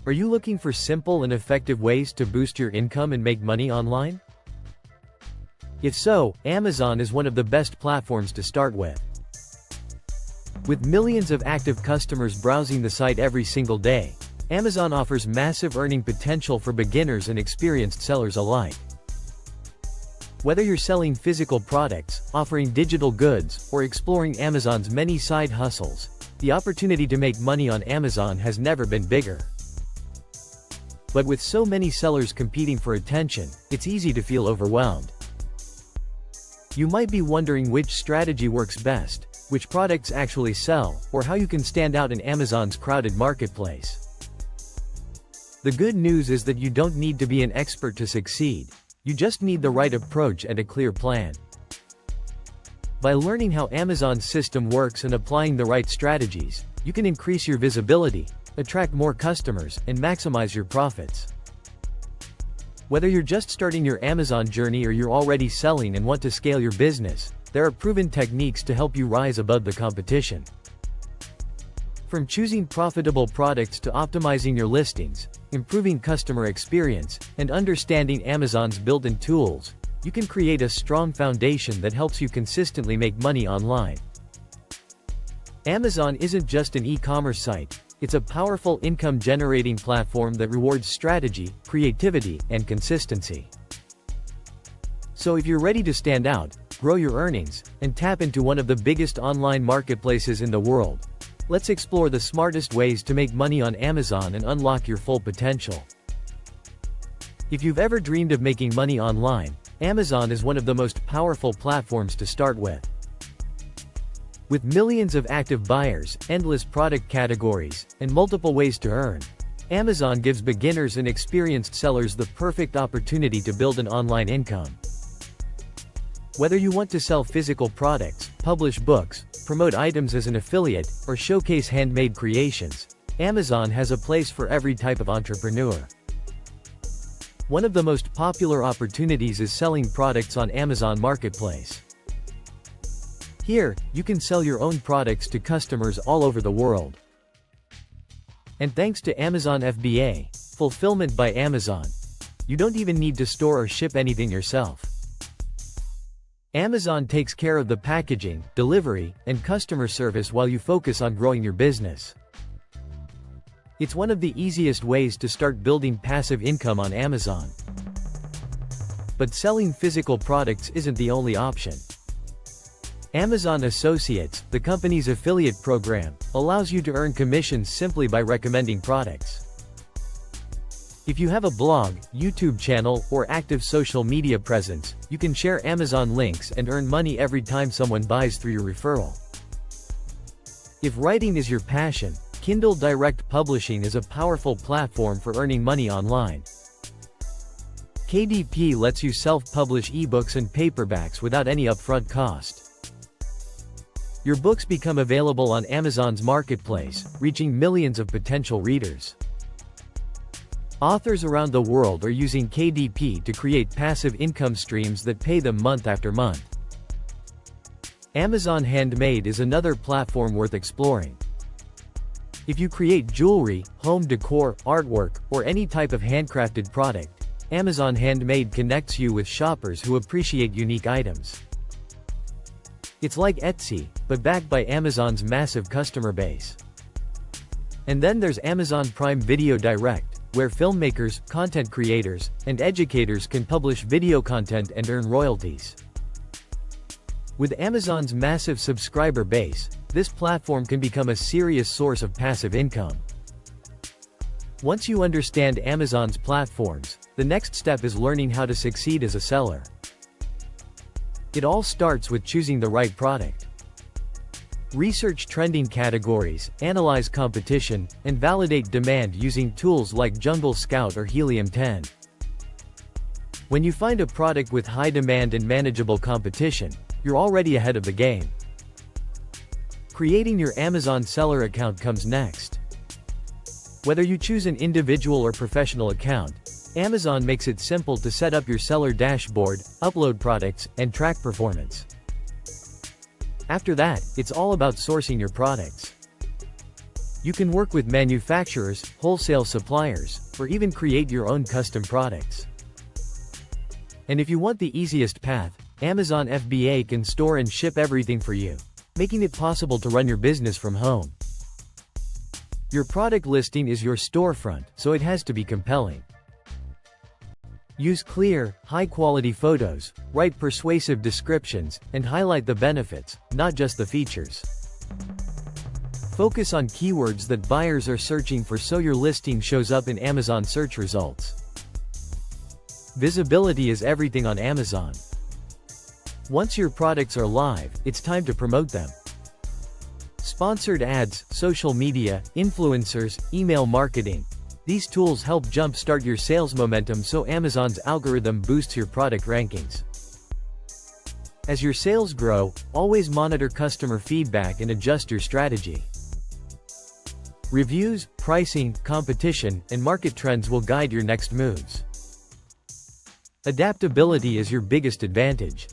Are you looking for simple and effective ways to boost your income and make money online? If so, Amazon is one of the best platforms to start with. With millions of active customers browsing the site every single day, Amazon offers massive earning potential for beginners and experienced sellers alike. Whether you're selling physical products, offering digital goods, or exploring Amazon's many side hustles, the opportunity to make money on Amazon has never been bigger. But with so many sellers competing for attention, it's easy to feel overwhelmed. You might be wondering which strategy works best, which products actually sell, or how you can stand out in Amazon's crowded marketplace. The good news is that you don't need to be an expert to succeed. You just need the right approach and a clear plan. By learning how Amazon's system works and applying the right strategies, you can increase your visibility, attract more customers, and maximize your profits. Whether you're just starting your Amazon journey or you're already selling and want to scale your business, there are proven techniques to help you rise above the competition. From choosing profitable products to optimizing your listings, improving customer experience, and understanding Amazon's built-in tools, you can create a strong foundation that helps you consistently make money online. Amazon isn't just an e-commerce site. It's a powerful income-generating platform that rewards strategy, creativity, and consistency. So if you're ready to stand out, grow your earnings, and tap into one of the biggest online marketplaces in the world, let's explore the smartest ways to make money on Amazon and unlock your full potential. If you've ever dreamed of making money online, Amazon is one of the most powerful platforms to start with. With millions of active buyers, endless product categories, and multiple ways to earn, Amazon gives beginners and experienced sellers the perfect opportunity to build an online income. Whether you want to sell physical products, publish books, promote items as an affiliate, or showcase handmade creations, Amazon has a place for every type of entrepreneur. One of the most popular opportunities is selling products on Amazon Marketplace. Here, you can sell your own products to customers all over the world. And thanks to Amazon FBA, Fulfillment by Amazon, you don't even need to store or ship anything yourself. Amazon takes care of the packaging, delivery, and customer service while you focus on growing your business. It's one of the easiest ways to start building passive income on Amazon. But selling physical products isn't the only option. Amazon Associates, the company's affiliate program, allows you to earn commissions simply by recommending products. If you have a blog, YouTube channel, or active social media presence, you can share Amazon links and earn money every time someone buys through your referral. If writing is your passion, Kindle Direct Publishing is a powerful platform for earning money online. KDP lets you self-publish ebooks and paperbacks without any upfront cost. Your books become available on Amazon's marketplace, reaching millions of potential readers. Authors around the world are using KDP to create passive income streams that pay them month after month. Amazon Handmade is another platform worth exploring. If you create jewelry, home decor, artwork, or any type of handcrafted product, Amazon Handmade connects you with shoppers who appreciate unique items. It's like Etsy, but backed by Amazon's massive customer base. And then there's Amazon Prime Video Direct, where filmmakers, content creators, and educators can publish video content and earn royalties. With Amazon's massive subscriber base, this platform can become a serious source of passive income. Once you understand Amazon's platforms, the next step is learning how to succeed as a seller. It all starts with choosing the right product. Research trending categories, analyze competition, and validate demand using tools like Jungle Scout or Helium 10. When you find a product with high demand and manageable competition, you're already ahead of the game. Creating your Amazon seller account comes next. Whether you choose an individual or professional account, Amazon makes it simple to set up your seller dashboard, upload products, and track performance. After that, it's all about sourcing your products. You can work with manufacturers, wholesale suppliers, or even create your own custom products. And if you want the easiest path, Amazon FBA can store and ship everything for you, making it possible to run your business from home. Your product listing is your storefront, so it has to be compelling. Use clear, high-quality photos, write persuasive descriptions, and highlight the benefits, not just the features. Focus on keywords that buyers are searching for so your listing shows up in Amazon search results. Visibility is everything on Amazon. Once your products are live, it's time to promote them. Sponsored ads, social media, influencers, email marketing. These tools help jumpstart your sales momentum so Amazon's algorithm boosts your product rankings. As your sales grow, always monitor customer feedback and adjust your strategy. Reviews, pricing, competition, and market trends will guide your next moves. Adaptability is your biggest advantage.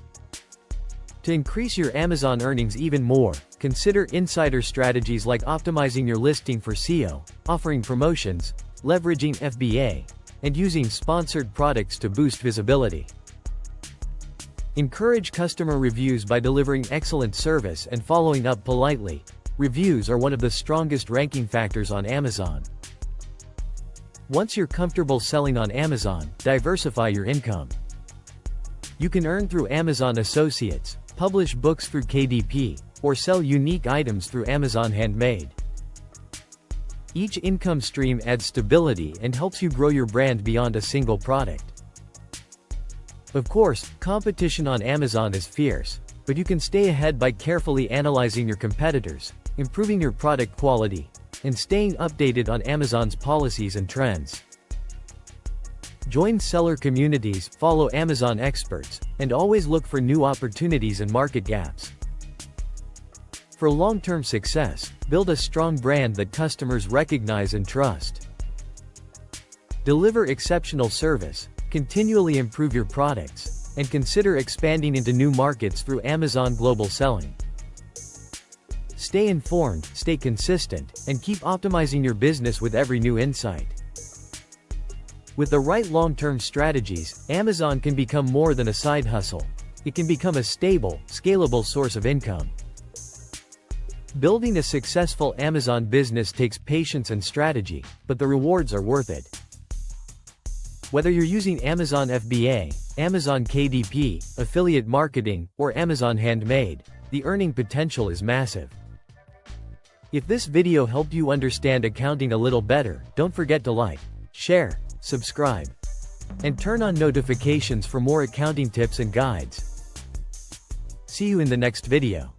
To increase your Amazon earnings even more, consider insider strategies like optimizing your listing for SEO, offering promotions, leveraging FBA, and using sponsored products to boost visibility. Encourage customer reviews by delivering excellent service and following up politely. Reviews are one of the strongest ranking factors on Amazon. Once you're comfortable selling on Amazon, diversify your income. You can earn through Amazon Associates, publish books through KDP, or sell unique items through Amazon Handmade. Each income stream adds stability and helps you grow your brand beyond a single product. Of course, competition on Amazon is fierce, but you can stay ahead by carefully analyzing your competitors, improving your product quality, and staying updated on Amazon's policies and trends. Join seller communities, follow Amazon experts, and always look for new opportunities and market gaps. For long-term success, build a strong brand that customers recognize and trust. Deliver exceptional service, continually improve your products, and consider expanding into new markets through Amazon Global Selling. Stay informed, stay consistent, and keep optimizing your business with every new insight. With the right long-term strategies, Amazon can become more than a side hustle. It can become a stable, scalable source of income. Building a successful Amazon business takes patience and strategy, but the rewards are worth it. Whether you're using Amazon FBA, Amazon KDP, affiliate marketing, or Amazon Handmade, the earning potential is massive. If this video helped you understand accounting a little better, don't forget to like, share, subscribe, and turn on notifications for more accounting tips and guides. See you in the next video.